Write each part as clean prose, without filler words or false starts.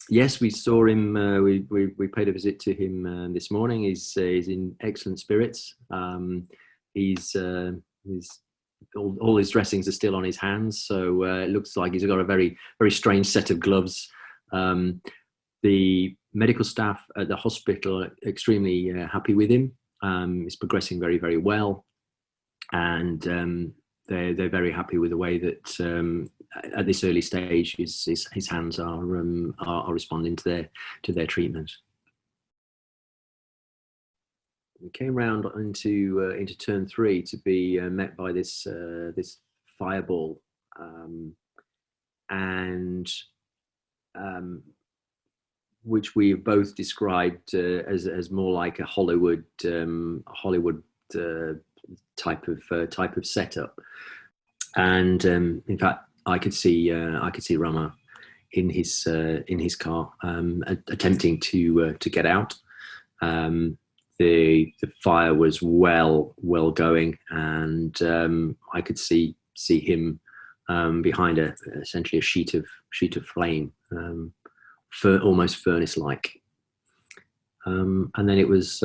Yes, we saw him. We paid a visit to him this morning. He's in excellent spirits. He's he's all his dressings are still on his hands, so it looks like he's got a very strange set of gloves. Um, the medical staff at the hospital are extremely happy with him. He's progressing very well, and they're very happy with the way that at this early stage his hands are responding to their treatment. We came round into turn three to be met by this fireball, and which we've both described as more like a Hollywood type of setup. And in fact, I could see Romain in his car attempting to get out. The fire was well going, and I could see him behind essentially a sheet of flame, almost furnace like. And then it was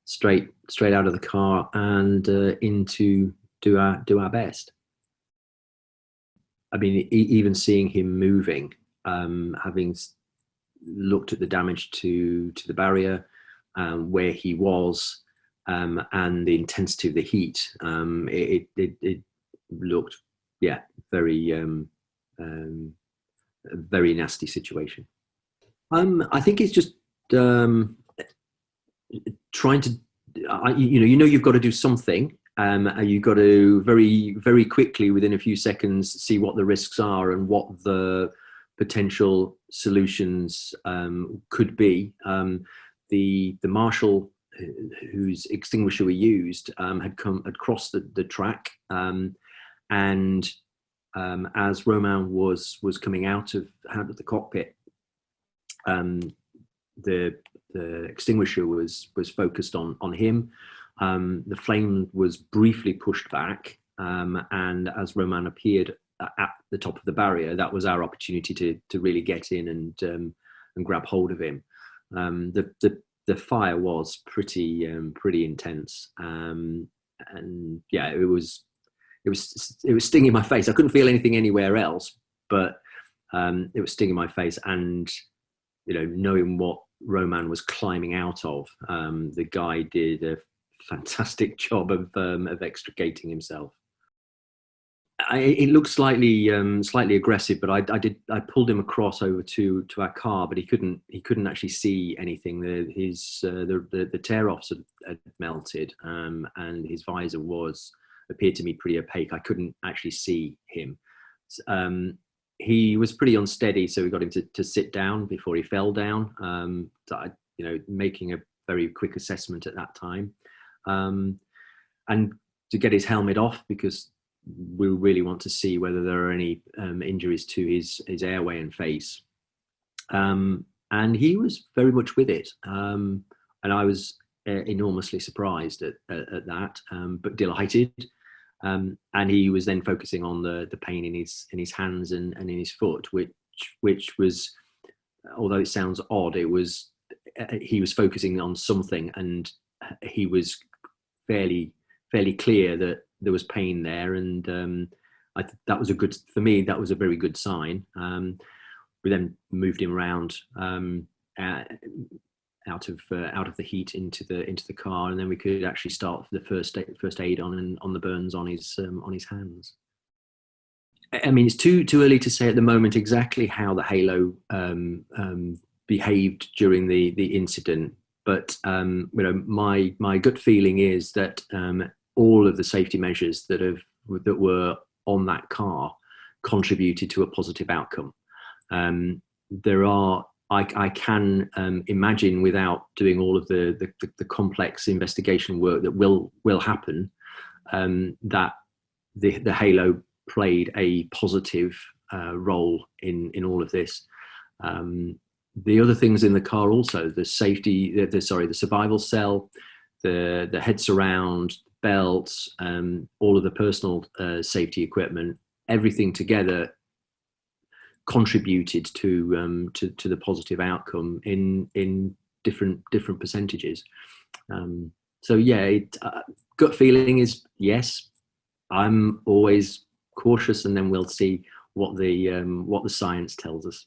straight out of the car and into do our best. I mean, even seeing him moving, having looked at the damage to the barrier, where he was, and the intensity of the heat, it looked, yeah, very nasty situation. I think it's just trying to, you've got to do something. You've got to very quickly, within a few seconds, see what the risks are and what the potential solutions could be. The marshal whose extinguisher we used had crossed the track, and as Romain was coming out of the cockpit, the extinguisher was focused on him. The flame was briefly pushed back, and as Romain appeared at the top of the barrier, that was our opportunity to really get in and grab hold of him. The fire was pretty intense, and yeah, it was stinging my face. I couldn't feel anything anywhere else, but it was stinging my face. And knowing what Romain was climbing out of, the guy did a fantastic job of extricating himself. It looked slightly aggressive, but I pulled him across over to our car, but he couldn't actually see anything. The tear offs had melted, and his visor appeared to me pretty opaque. I couldn't actually see him. He was pretty unsteady, so we got him to sit down before he fell down. Making a very quick assessment at that time, and to get his helmet off, because we really want to see whether there are any injuries to his airway and face. And he was very much with it, and I was enormously surprised at that, but delighted. And he was then focusing on the pain in his hands and in his foot, which was, although it sounds odd, he was focusing on something, and he was fairly clear that there was pain there, and that was for me, that was a very good sign. We then moved him around out of the heat into the car, and then we could actually start the first aid on the burns on his hands. I mean, it's too early to say at the moment exactly how the Halo behaved during the incident, but my gut feeling is that all of the safety measures that were on that car contributed to a positive outcome. I can imagine, without doing all of the complex investigation work that will happen, that the Halo played a positive role in all of this. The other things in the car also, the survival cell, the head surround, belts, all of the personal safety equipment, everything together contributed to the positive outcome in different percentages. So yeah, gut feeling is yes. I'm always cautious, and then we'll see what the science tells us.